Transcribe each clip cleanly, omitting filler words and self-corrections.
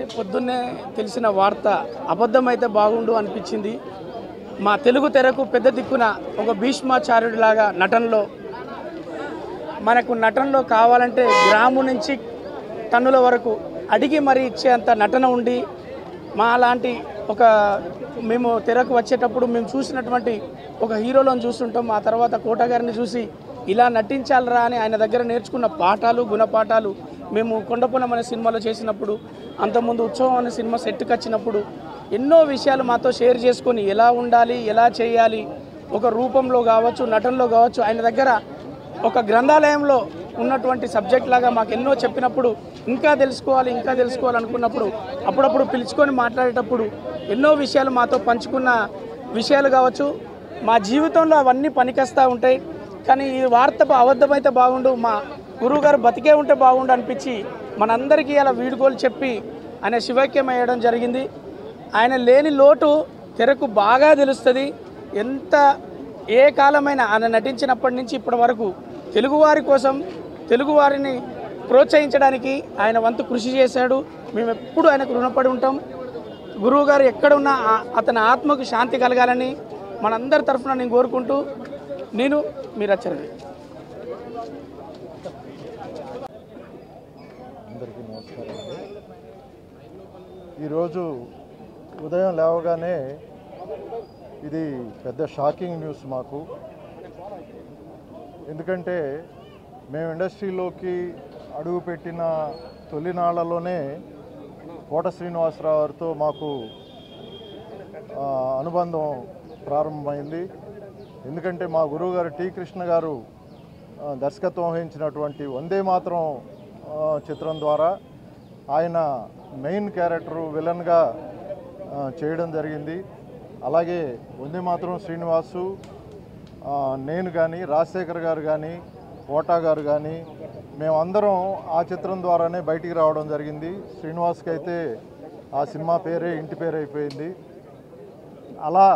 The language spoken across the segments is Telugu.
పొద్దున్నే తెలిసిన వార్త అబద్ధమైతే బాగుండు అనిపించింది. మా తెలుగు తెరకు పెద్ద దిక్కున ఒక భీష్మాచార్యుడిలాగా నటనలో కావాలంటే గ్రాము నుంచి టన్నుల వరకు అడిగి మరీ ఇచ్చేంత నటన ఉండి మా లాంటి ఒక మేము తెరకు వచ్చేటప్పుడు మేము చూసినటువంటి ఒక హీరోలను చూస్తుంటాం. ఆ తర్వాత కోట గారిని చూసి ఇలా నటించాలరా అని ఆయన దగ్గర నేర్చుకున్న పాఠాలు గుణపాఠాలు మేము కొండపునం అనే సినిమాలో చేసినప్పుడు, అంతకుముందు ఉత్సవం అనే సినిమా సెట్కి వచ్చినప్పుడు ఎన్నో విషయాలు మాతో షేర్ చేసుకొని ఎలా ఉండాలి, ఎలా చేయాలి, ఒక రూపంలో కావచ్చు, నటనలో కావచ్చు, ఆయన దగ్గర ఒక గ్రంథాలయంలో ఉన్నటువంటి సబ్జెక్ట్ లాగా మాకు ఎన్నో చెప్పినప్పుడు ఇంకా తెలుసుకోవాలి అనుకున్నప్పుడు అప్పుడప్పుడు పిలుచుకొని మాట్లాడేటప్పుడు ఎన్నో విషయాలు మాతో పంచుకున్న విషయాలు కావచ్చు. మా జీవితంలో అవన్నీ పనికొస్తూ ఉంటాయి. కానీ ఈ వార్త అబద్ధమైతే బాగుండు, మా గురువుగారు బతికే ఉంటే బాగుండు అనిపించి మనందరికీ అలా వీడుకోలు చెప్పి ఆయన శివైక్యం అయ్యడం జరిగింది. ఆయన లేని లోటు తెరకు బాగా తెలుస్తుంది. ఏ కాలమైనా ఆయన నటించినప్పటి నుంచి ఇప్పటి వరకు తెలుగువారి కోసం, తెలుగువారిని ప్రోత్సహించడానికి ఆయన వంతు కృషి చేశాడు. మేము ఎప్పుడు ఆయనకు రుణపడి ఉంటాం. గురువుగారు ఎక్కడ ఉన్నా అతని ఆత్మకు శాంతి కలగాలని మనందరి తరఫున నేను కోరుకుంటూ మీరు వచ్చారండి. అందరికీ నమస్కారం అండి. ఈరోజు ఉదయం లేవగానే ఇది పెద్ద షాకింగ్ న్యూస్ మాకు. ఎందుకంటే మేము ఇండస్ట్రీలోకి అడుగుపెట్టిన తొలినాళ్లలోనే కోట శ్రీనివాసరావు గారితో మాకు అనుబంధం ప్రారంభమైంది. ఎందుకంటే మా గురువుగారు టి కృష్ణ గారు దర్శకత్వం వహించినటువంటి వందే మాతరం చిత్రం ద్వారా ఆయన మెయిన్ క్యారెక్టరు విలన్గా చేయడం జరిగింది. అలాగే వందే మాతరం శ్రీనివాసు, నేను కానీ, రాజశేఖర్ గారు కానీ, కోటా గారు కానీ మేమందరం ఆ చిత్రం ద్వారానే బయటికి రావడం జరిగింది. శ్రీనివాస్కి అయితే ఆ సినిమా పేరే ఇంటి పేరు అయిపోయింది. అలా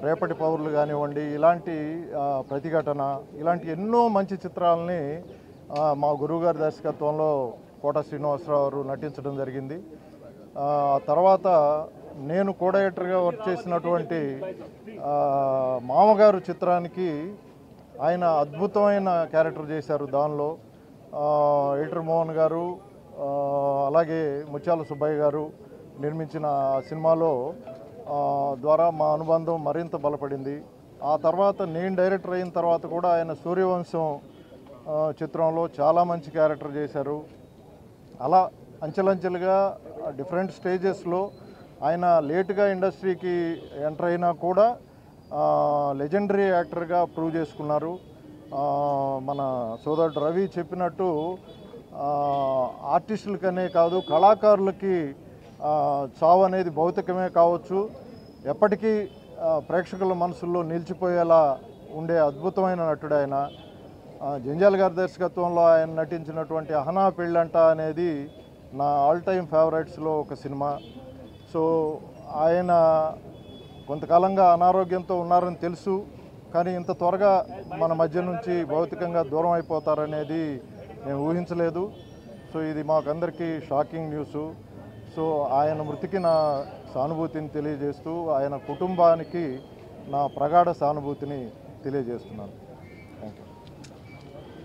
రేపటి పౌరులు కానివ్వండి, ఇలాంటి ప్రతిఘటన, ఇలాంటి ఎన్నో మంచి చిత్రాలని మా గురువుగారి దర్శకత్వంలో కోట శ్రీనివాసరావు గారు నటించడం జరిగింది. తర్వాత నేను కో డైరెక్టర్గా వర్క్ చేసినటువంటి మామగారు చిత్రానికి ఆయన అద్భుతమైన క్యారెక్టర్ చేశారు. దానిలో ఎడిటర్ మోహన్ గారు, అలాగే ముత్యాల సుబ్బయ్య గారు నిర్మించిన సినిమాలో ద్వారా మా అనుబంధం మరింత బలపడింది. ఆ తర్వాత నేను డైరెక్టర్ అయిన తర్వాత కూడా ఆయన సూర్యవంశం చిత్రంలో చాలా మంచి క్యారెక్టర్ చేశారు. అలా అంచెలంచెలుగా డిఫరెంట్ స్టేజెస్లో ఆయన లేటుగా ఇండస్ట్రీకి ఎంటర్ అయినా కూడా లెజెండరీ యాక్టర్గా ప్రూవ్ చేసుకున్నారు. మన సోదరుడు రవి చెప్పినట్టు ఆర్టిస్టులకనే కాదు, కళాకారులకి చావు అనేది భౌతికమే కావచ్చు, ఎప్పటికీ ప్రేక్షకుల మనసుల్లో నిలిచిపోయేలా ఉండే అద్భుతమైన నటుడు ఆయన. జంజాల్ గారి దర్శకత్వంలో ఆయన నటించినటువంటి అహనా పెళ్ళంట అనేది నా ఆల్ టైమ్ ఫేవరెట్స్లో ఒక సినిమా. సో ఆయన కొంతకాలంగా అనారోగ్యంతో ఉన్నారని తెలుసు, కానీ ఇంత త్వరగా మన మధ్య నుంచి భౌతికంగా దూరం అయిపోతారనేది మేము ఊహించలేదు. సో ఇది మాకందరికీ షాకింగ్ న్యూసు. సో ఆయన మృతికి నా సానుభూతిని తెలియజేస్తూ ఆయన కుటుంబానికి నా ప్రగాఢ సానుభూతిని తెలియజేస్తున్నాను.